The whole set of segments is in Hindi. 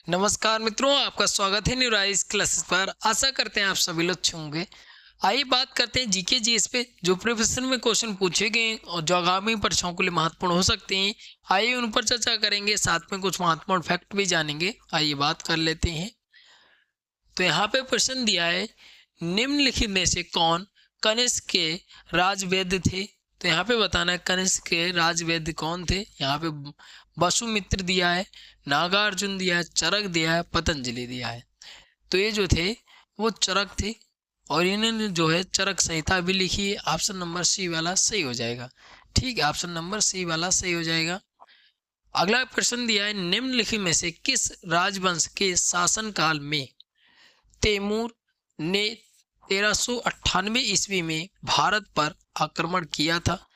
नमस्कार मित्रों, आपका स्वागत है न्यू राइज क्लासेस पर। आशा करते हैं आप सभी लोग अच्छे होंगे। आइए बात करते हैं जीके जीएस पे जो प्रिपरेशन में क्वेश्चन पूछे गए और जो आगामी परीक्षाओं के लिए महत्वपूर्ण हो सकते हैं। आइए उन पर चर्चा करेंगे, साथ में कुछ महत्वपूर्ण फैक्ट भी जानेंगे। आइए बात कर लेते हैं। तो यहाँ पे प्रश्न दिया है, निम्नलिखित में से कौन कनिष्क के राजवैद्य थे। तो यहाँ पे बताना है कनिष्क के राजवैद्य कौन थे। यहाँ पे वसुमित्र दिया है, नागार्जुन दिया है, चरक दिया है, पतंजलि दिया है। तो ये जो थे वो चरक थे और इन्होंने जो है चरक संहिता भी लिखी है। ऑप्शन नंबर सी वाला सही हो जाएगा। ठीक है, ऑप्शन नंबर सी वाला सही हो जाएगा। अगला प्रश्न दिया है, निम्नलिखित में से किस राजवंश के शासनकाल में तैमूर ने 1398 ईस्वी में भारत पर आक्रमण किया था।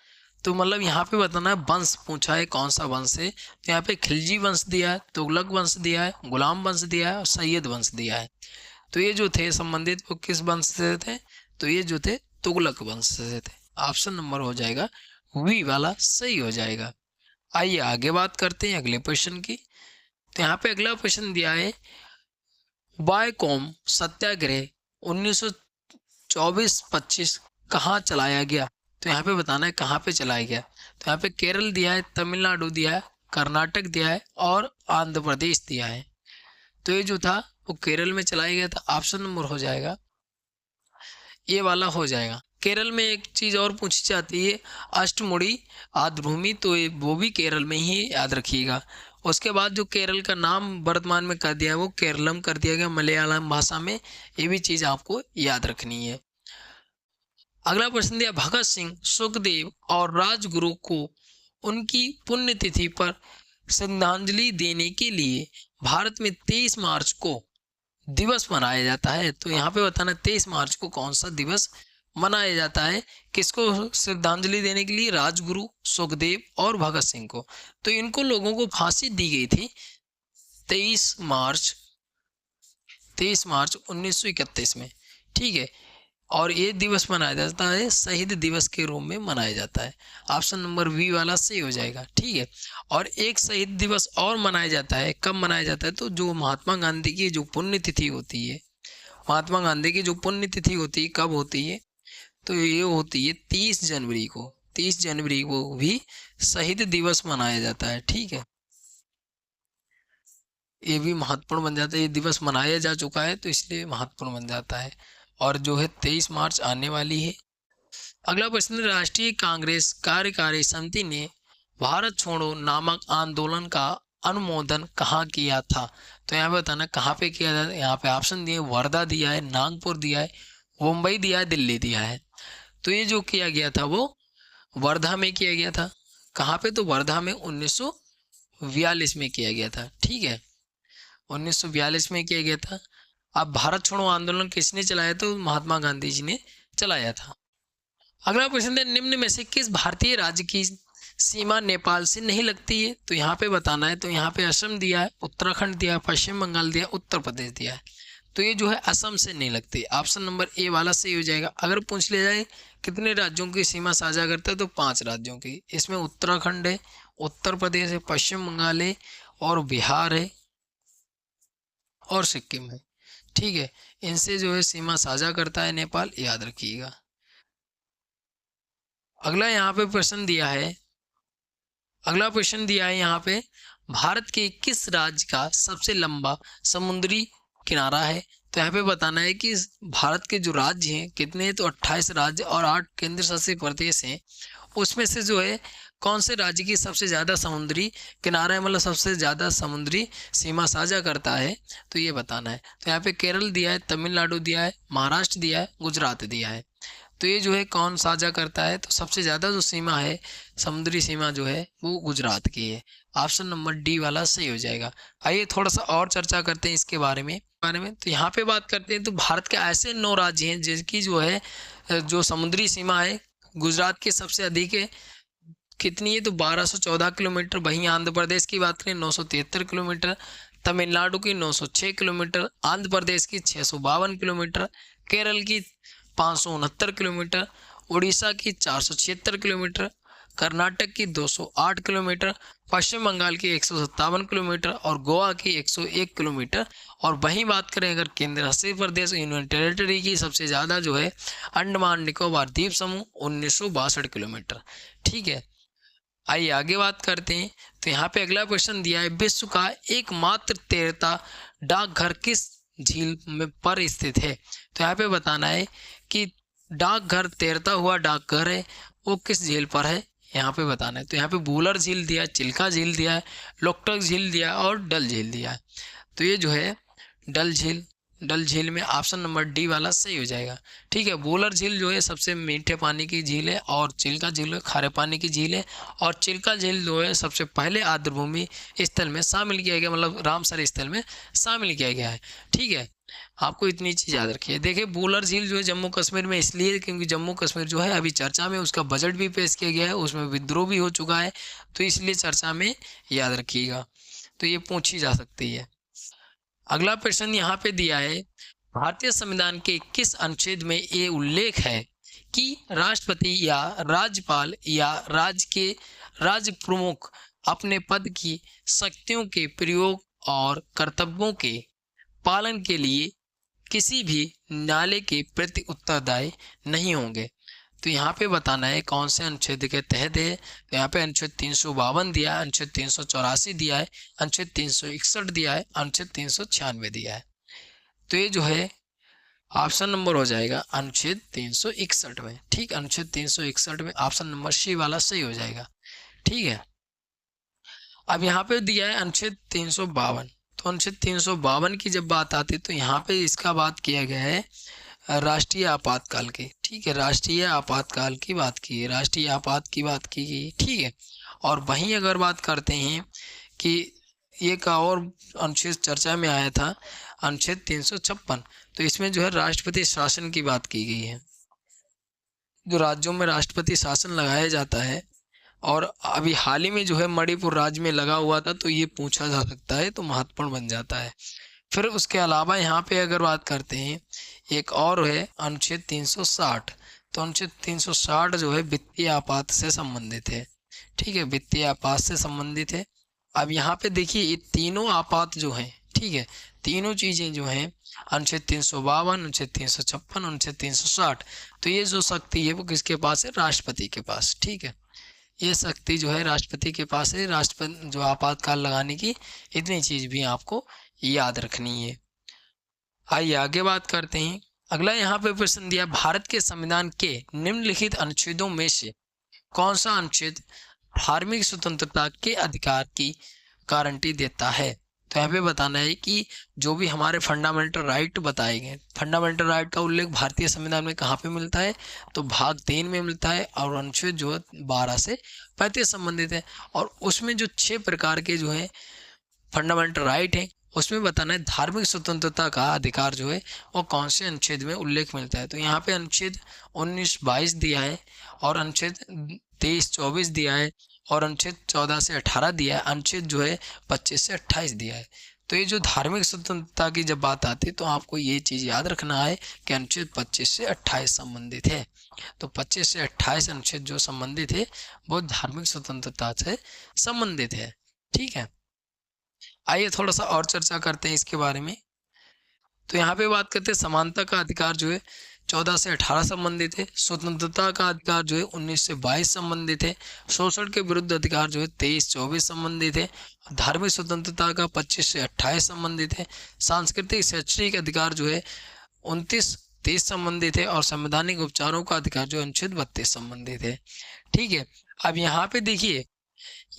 तो मतलब यहाँ पे बताना है वंश पूछा है, कौन सा वंश है। तो यहाँ पे खिलजी वंश दिया है, तुगलक वंश दिया है, गुलाम वंश दिया है और सैयद वंश दिया है। तो ये जो थे संबंधित वो किस वंश से थे। तो ये जो थे तुगलक वंश से थे। ऑप्शन नंबर हो जाएगा वी वाला सही हो जाएगा। आइए आगे बात करते हैं अगले क्वेश्चन की। तो यहाँ पे अगला क्वेश्चन दिया है, वायकोम सत्याग्रह 1924-25 कहाँ चलाया गया। तो यहाँ पे बताना है कहाँ पे चलाया गया। तो यहाँ पे केरल दिया है, तमिलनाडु दिया है, कर्नाटक दिया है और आंध्र प्रदेश दिया है। तो ये जो था वो केरल में चलाया गया था। ऑप्शन नंबर हो जाएगा ये वाला हो जाएगा। केरल में एक चीज़ और पूछी जाती है, अष्टमुड़ी आद्रभूमि। तो ये वो भी केरल में ही याद रखिएगा। उसके बाद जो केरल का नाम वर्तमान में कर दिया है वो केरलम कर दिया गया मलयालम भाषा में। ये भी चीज़ आपको याद रखनी है। अगला प्रश्न दिया, भगत सिंह, सुखदेव और राजगुरु को उनकी पुण्यतिथि पर श्रद्धांजलि देने के लिए भारत में 23 मार्च को दिवस मनाया जाता है। तो यहाँ पे बताना 23 मार्च को कौन सा दिवस मनाया जाता है। किसको श्रद्धांजलि देने के लिए, राजगुरु, सुखदेव और भगत सिंह को। तो इनको लोगों को फांसी दी गई थी 23 मार्च 1931 में। ठीक है, और ये दिवस मनाया जाता है शहीद दिवस के रूप में मनाया जाता है। ऑप्शन नंबर बी वाला सही हो जाएगा। ठीक है, और एक शहीद दिवस और मनाया जाता है। कब मनाया जाता है, तो जो महात्मा गांधी की जो पुण्यतिथि होती है, महात्मा गांधी की जो पुण्यतिथि होती है कब होती है, तो ये होती है 30 जनवरी को। 30 जनवरी को भी शहीद दिवस मनाया जाता है। ठीक है, ये भी महत्वपूर्ण बन जाता है। ये दिवस मनाया जा चुका है तो इसलिए महत्वपूर्ण बन जाता है। और जो है 23 मार्च आने वाली है। अगला प्रश्न, राष्ट्रीय कांग्रेस कार्यकारी समिति ने भारत छोड़ो नामक आंदोलन का अनुमोदन कहाँ किया था। तो यहाँ पे बताना कहाँ पे किया था। यहाँ पे ऑप्शन दिए, वर्धा दिया है, नागपुर दिया है, मुंबई दिया है, दिल्ली दिया है। तो ये जो किया गया था वो वर्धा में किया गया था। कहाँ पे, तो वर्धा में 1942 में किया गया था। ठीक है, 1942 में किया गया था। अब भारत छोड़ो आंदोलन किसने चलाया, तो महात्मा गांधी जी ने चलाया था। अगला प्रश्न है, निम्न में से किस भारतीय राज्य की सीमा नेपाल से नहीं लगती है। तो यहाँ पे बताना है। तो यहाँ पे असम दिया है, उत्तराखंड दिया है, पश्चिम बंगाल दिया है, उत्तर प्रदेश दिया है। तो ये जो है असम से नहीं लगती। ऑप्शन नंबर ए वाला सही हो जाएगा। अगर पूछ लिया जाए कितने राज्यों की सीमा साझा करता है, तो 5 राज्यों की। इसमें उत्तराखंड है, उत्तर प्रदेश है, पश्चिम बंगाल है और बिहार है और सिक्किम है। ठीक है, इनसे जो है सीमा साझा करता है नेपाल, याद रखिएगा। अगला यहाँ पे प्रश्न दिया है, अगला क्वेश्चन दिया है यहाँ पे, भारत के किस राज्य का सबसे लंबा समुद्री किनारा है। तो यहाँ पे बताना है कि भारत के जो राज्य हैं कितने हैं, तो 28 राज्य और 8 केंद्र शासित प्रदेश हैं। उसमें से जो है कौन से राज्य की सबसे ज़्यादा समुद्री किनारा है, मतलब सबसे ज़्यादा समुद्री सीमा साझा करता है, तो ये बताना है। तो यहाँ पे केरल दिया है, तमिलनाडु दिया है, महाराष्ट्र दिया है, गुजरात दिया है। तो ये जो है कौन साझा करता है, तो सबसे ज़्यादा जो सीमा है, समुद्री सीमा जो है वो गुजरात की है। ऑप्शन नंबर डी वाला सही हो जाएगा। आइए थोड़ा सा और चर्चा करते हैं इसके बारे में। तो यहाँ पे बात करते हैं, तो भारत के ऐसे 9 राज्य हैं जिनकी जो है जो समुद्री सीमा है गुजरात की सबसे अधिक है। कितनी है, तो 1214 किलोमीटर। वहीं आंध्र प्रदेश की बात करें 973 किलोमीटर, तमिलनाडु की 906 किलोमीटर, आंध्र प्रदेश की 652 किलोमीटर, केरल की 569 किलोमीटर, उड़ीसा की 476 किलोमीटर, कर्नाटक की 208 किलोमीटर, पश्चिम बंगाल की 157 किलोमीटर और गोवा की 101 किलोमीटर। और वहीं बात करें अगर केंद्र शासित प्रदेश यूनियन टेरिटरी की, सबसे ज़्यादा जो है अंडमान निकोबार द्वीप समूह 1962 किलोमीटर। ठीक है, आइए आगे बात करते हैं। तो यहाँ पे अगला क्वेश्चन दिया है, विश्व का एकमात्र तैरता डाकघर किस झील में पर स्थित है। तो यहाँ पे बताना है कि डाकघर, तैरता हुआ डाकघर है, वो किस झील पर है, यहाँ पे बताना है। तो यहाँ पे वूलर झील दिया है, चिल्का झील दिया है, लोकटक झील दिया है और डल झील दिया है। तो ये जो है डल झील में ऑप्शन नंबर डी वाला सही हो जाएगा। ठीक है, वूलर झील जो है सबसे मीठे पानी की झील है और चिल्का झील खारे पानी की झील है। और चिल्का झील जो है सबसे पहले आर्द्रभूमि स्थल में शामिल किया गया, मतलब रामसर स्थल में शामिल किया गया है। ठीक है, आपको इतनी चीज़ याद रखिए। देखिए वूलर झील जो है जम्मू कश्मीर में इसलिए क्योंकि जम्मू कश्मीर जो है अभी चर्चा में, उसका बजट भी पेश किया गया है, उसमें विद्रोह भी हो चुका है, तो इसलिए चर्चा में, याद रखिएगा। तो ये पूछी जा सकती है। अगला प्रश्न यहाँ पे दिया है, भारतीय संविधान के किस अनुच्छेद में ये उल्लेख है कि राष्ट्रपति या राज्यपाल या राज्य प्रमुख अपने पद की शक्तियों के प्रयोग और कर्तव्यों के पालन के लिए किसी भी नाले के प्रति उत्तरदायी नहीं होंगे। तो यहाँ पे बताना है कौन से अनुच्छेद के तहत है। तो यहाँ पे अनुच्छेद 352 दिया है, अनुच्छेद 384 दिया है, अनुच्छेद 361 दिया है, अनुच्छेद 396 दिया है। तो ये जो है ऑप्शन नंबर हो जाएगा अनुच्छेद 361 में। ठीक, अनुच्छेद 361 में ऑप्शन नंबर सी वाला सही हो जाएगा। ठीक है, अब यहाँ पे दिया है अनुच्छेद 352। तो अनुच्छेद 352 की जब बात आती है तो यहाँ पे इसका बात किया गया है राष्ट्रीय आपातकाल की। ठीक है, राष्ट्रीय आपातकाल की बात की है, राष्ट्रीय आपात की बात की गई। ठीक है, और वहीं अगर बात करते हैं कि एक और अनुच्छेद चर्चा में आया था, अनुच्छेद 356। तो इसमें जो है राष्ट्रपति शासन की बात की गई है, जो राज्यों में राष्ट्रपति शासन लगाया जाता है। और अभी हाल ही में जो है मणिपुर राज्य में लगा हुआ था, तो ये पूछा जा सकता है, तो महत्वपूर्ण बन जाता है। फिर उसके अलावा यहाँ पे अगर बात करते हैं, एक और है अनुच्छेद 360। तो अनुच्छेद 360 जो है वित्तीय आपात से संबंधित है। ठीक है, वित्तीय आपात से संबंधित है। अब यहाँ पे देखिए ये तीनों आपात जो हैं, ठीक है, तीनों चीज़ें जो हैं, अनुच्छेद 352, अनुच्छेद 356, अनुच्छेद 360, तो ये जो शक्ति है वो किसके पास है, राष्ट्रपति के पास। ठीक है, ये शक्ति जो है राष्ट्रपति के पास है, राष्ट्रपति जो आपातकाल लगाने की, इतनी चीज़ भी आपको याद रखनी है। आइए आगे बात करते हैं। अगला यहाँ पे प्रश्न दिया, भारत के संविधान के निम्नलिखित अनुच्छेदों में से कौन सा अनुच्छेद धार्मिक स्वतंत्रता के अधिकार की गारंटी देता है। तो यहाँ पे बताना है कि जो भी हमारे फंडामेंटल राइट बताए गए, फंडामेंटल राइट का उल्लेख भारतीय संविधान में कहाँ पे मिलता है, तो भाग 3 में मिलता है, और अनुच्छेद जो है 12 से 35 संबंधित है। और उसमें जो 6 प्रकार के जो है फंडामेंटल राइट है, उसमें बताना है धार्मिक स्वतंत्रता का अधिकार जो है वो कौन से अनुच्छेद में उल्लेख मिलता है। तो यहाँ पे अनुच्छेद 19-22 दिया है, और अनुच्छेद 23-24 दिया है, और अनुच्छेद 14 से 18 दिया है, अनुच्छेद जो है 25 से 28 दिया है। तो ये जो धार्मिक स्वतंत्रता की जब बात आती है तो आपको ये चीज़ याद रखना है कि अनुच्छेद 25 से 28 संबंधित है। तो 25 से 28 अनुच्छेद जो संबंधित है वो धार्मिक स्वतंत्रता से संबंधित है। ठीक है, आइए थोड़ा सा और चर्चा करते हैं इसके बारे में। तो यहाँ पे बात करते हैं समानता का अधिकार जो है 14 से 18 संबंधित है, स्वतंत्रता का अधिकार जो है 19 से 22 संबंधित है, शोषण के विरुद्ध अधिकार जो है 23-24 संबंधित है, धार्मिक स्वतंत्रता का 25 से 28 संबंधित है, सांस्कृतिक शैक्षणिक अधिकार जो है 29-30 संबंधित है, और संवैधानिक उपचारों का अधिकार जो है अनुच्छेद 32 संबंधित है। ठीक है, अब यहाँ पे देखिए,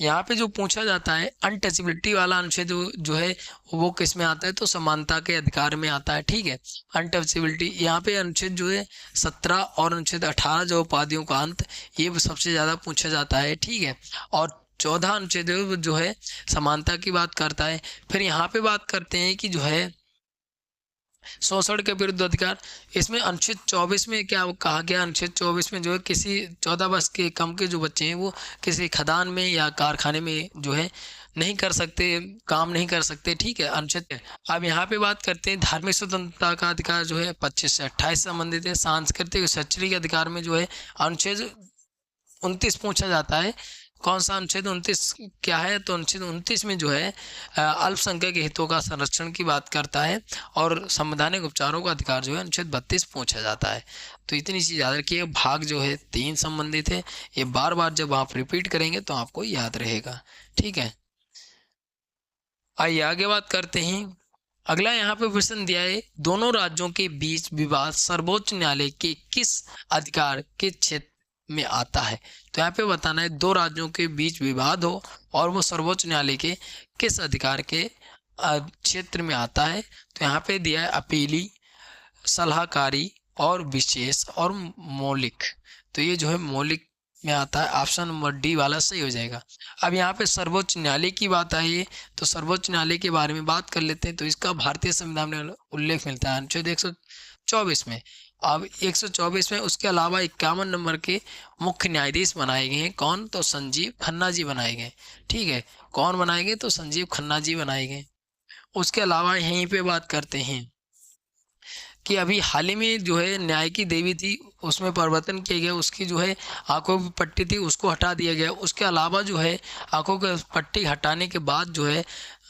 यहाँ पे जो पूछा जाता है अनटचेबिलिटी वाला अनुच्छेद जो है वो किस में आता है, तो समानता के अधिकार में आता है। ठीक है, अनटचेबिलिटी यहाँ पे अनुच्छेद जो है 17 और अनुच्छेद 18 जो उपाधियों का अंत, ये सबसे ज़्यादा पूछा जाता है। ठीक है, और 14 अनुच्छेद जो है समानता की बात करता है। फिर यहाँ पे बात करते हैं कि जो है शोषण के विरुद्ध अधिकार, इसमें अनुच्छेद 24 में क्या कहा गया, अनुच्छेद 24 में जो है किसी 14 वर्ष के कम के जो बच्चे हैं वो किसी खदान में या कारखाने में जो है नहीं कर सकते, काम नहीं कर सकते। ठीक है, अनुच्छेद। अब यहाँ पे बात करते हैं धार्मिक स्वतंत्रता का अधिकार जो है 25 से 28 संबंधित है, सांस्कृतिक शैक्षणिक अधिकार में जो है अनुच्छेद 29 पूछा जाता है। कौन सा अनुच्छेद 29 क्या है? तो अनुच्छेद 29 में जो है अल्पसंख्यक के हितों का संरक्षण की बात करता है और संवैधानिक उपचारों का अधिकार जो है अनुच्छेद 32 पूछा जाता है। तो इतनी चीज़ याद रखिए। भाग जो है 3 संबंधित है, ये बार बार जब आप रिपीट करेंगे तो आपको याद रहेगा। ठीक है, आइए आगे बात करते हैं। अगला यहाँ पे प्रश्न दिया है, दोनों राज्यों के बीच विवाद सर्वोच्च न्यायालय के किस अधिकार के क्षेत्र में आता है? तो यहाँ पे बताना है दो राज्यों के बीच विवाद हो और वो सर्वोच्च न्यायालय के किस अधिकार के क्षेत्र में आता है। तो यहाँ पे दिया है अपीली, सलाहकारी और विशेष और मौलिक। तो ये जो है मौलिक में आता है। ऑप्शन नंबर डी वाला सही हो जाएगा। अब यहाँ पे सर्वोच्च न्यायालय की बात आई है, तो सर्वोच्च न्यायालय के बारे में बात कर लेते हैं। तो इसका भारतीय संविधान में उल्लेख मिलता है अनुच्छेद 124 में। अब 124 में उसके अलावा 51 नंबर के मुख्य न्यायाधीश बनाए गए हैं। कौन? तो संजीव खन्ना जी बनाए गए। ठीक है, कौन बनाए गए? तो संजीव खन्ना जी बनाए गए। उसके अलावा यहीं पे बात करते हैं कि अभी हाल ही में जो है न्याय की देवी थी, उसमें परिवर्तन किया गया। उसकी जो है आंखों की पट्टी थी, उसको हटा दिया गया। उसके अलावा जो है आंखों की पट्टी हटाने के बाद जो है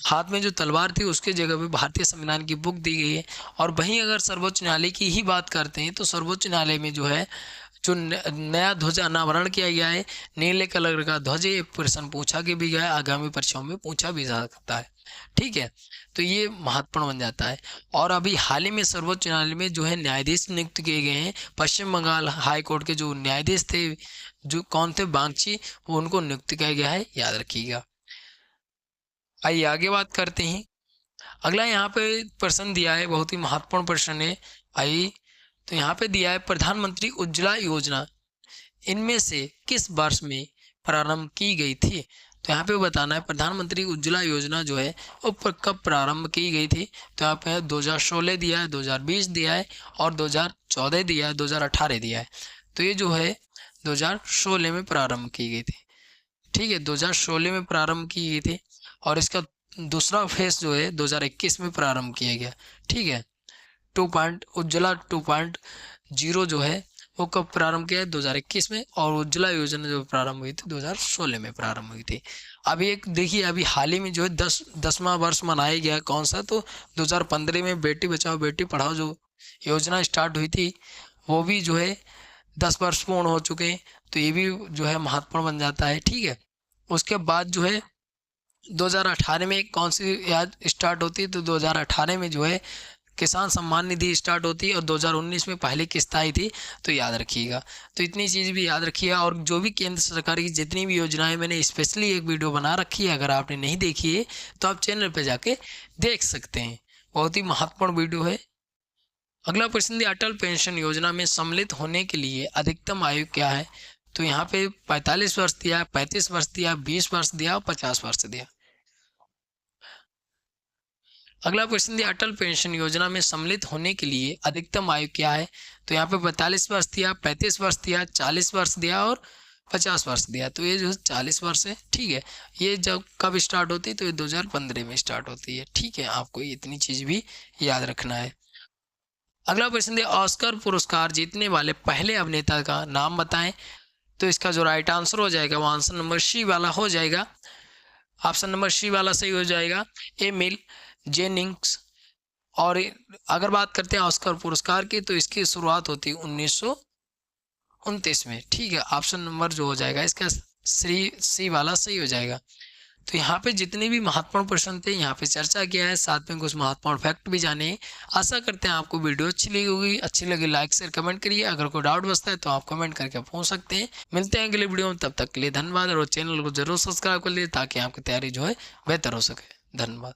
हाथ में जो तलवार थी उसके जगह पे भारतीय संविधान की बुक दी गई है। और वहीं अगर सर्वोच्च न्यायालय की ही बात करते हैं तो सर्वोच्च न्यायालय में जो है जो नया ध्वज अनावरण किया गया है, नीले कलर का ध्वज, ये प्रश्न पूछा के भी गया है, आगामी परीक्षाओं में पूछा भी जा सकता है। ठीक है, तो ये महत्वपूर्ण बन जाता है। और अभी हाल ही में सर्वोच्च न्यायालय में जो है न्यायाधीश नियुक्त किए गए हैं। पश्चिम बंगाल हाई कोर्ट के जो न्यायाधीश थे, जो कौन थे? बागची, वो उनको नियुक्त किया गया है, याद रखिएगा। आइए आगे बात करते हैं। अगला यहाँ पे प्रश्न दिया है, बहुत ही महत्वपूर्ण प्रश्न है। आइए, तो यहाँ पे दिया है प्रधानमंत्री उज्ज्वला योजना इनमें से किस वर्ष में प्रारंभ की गई थी? तो यहाँ पे बताना है प्रधानमंत्री उज्ज्वला योजना जो है वो कब प्रारंभ की गई थी। तो यहाँ पे 2016 दिया है, 2020 दिया है और 2014 दिया है, 2018 दिया है। तो ये जो है 2016 में प्रारंभ की गई थी। ठीक है, 2016 में प्रारंभ की गई थी और इसका दूसरा फेज जो है 2021 में प्रारंभ किया गया। ठीक है, उज्ज्वला 2.0 जो है वो कब प्रारंभ किया है? 2021 में। और उज्ज्वला योजना जो प्रारंभ हुई थी 2016 में प्रारंभ हुई थी। अभी एक देखिए, अभी हाल ही में जो है 10वां वर्ष मनाया गया। कौन सा? तो 2015 में बेटी बचाओ बेटी पढ़ाओ जो योजना स्टार्ट हुई थी वो भी जो है 10 वर्ष पूर्ण हो चुके हैं। तो ये भी जो है महत्वपूर्ण बन जाता है। ठीक है, उसके बाद जो है 2018 में कौन सी याद स्टार्ट होती है? तो 2018 में जो है किसान सम्मान निधि स्टार्ट होती है और 2019 में पहली किस्त आई थी। तो याद रखिएगा। तो इतनी चीज़ भी याद रखिएगा। और जो भी केंद्र सरकार की जितनी भी योजनाएं, मैंने स्पेशली एक वीडियो बना रखी है, अगर आपने नहीं देखी है तो आप चैनल पे जाके देख सकते हैं। बहुत ही महत्वपूर्ण वीडियो है। अगला प्रश्न दिया, अटल पेंशन योजना में सम्मिलित होने के लिए अधिकतम आयु क्या है? तो यहाँ पे 45 वर्ष दिया, 35 वर्ष दिया, 20 वर्ष दिया और 50 वर्ष दिया। अगला क्वेश्चन दिया, अटल पेंशन योजना में सम्मिलित होने के लिए अधिकतम आयु क्या है? तो यहाँ पे 45 वर्ष दिया, 35 वर्ष दिया, 40 वर्ष दिया और 50 वर्ष दिया। तो ये जो 40 वर्ष है। ठीक है, ये जब कब स्टार्ट होती है? तो ये 2015 में स्टार्ट होती है। ठीक है, आपको इतनी चीज भी याद रखना है। अगला प्रश्न दिया, ऑस्कर पुरस्कार जीतने वाले पहले अभिनेता का नाम बताएं। तो इसका जो राइट आंसर हो जाएगा वो आंसर नंबर सी वाला हो जाएगा। ऑप्शन नंबर सी वाला सही हो जाएगा, एमिल जेनिंग्स। और अगर बात करते हैं ऑस्कर पुरस्कार की तो इसकी शुरुआत होती है 1929 में। ठीक है, ऑप्शन नंबर जो हो जाएगा इसका सी वाला सही हो जाएगा। तो यहाँ पे जितने भी महत्वपूर्ण प्रश्न थे यहाँ पे चर्चा किया है, साथ में कुछ महत्वपूर्ण फैक्ट भी जाने। आशा करते हैं आपको वीडियो अच्छी लगी होगी। अच्छी लगी लाइक शेयर कमेंट करिए। अगर कोई डाउट बचता है तो आप कमेंट करके पूछ सकते हैं। मिलते हैं अगले वीडियो में, तब तक के लिए धन्यवाद। और चैनल को जरूर सब्सक्राइब कर लीजिए ताकि आपकी तैयारी जो है बेहतर हो सके। धन्यवाद।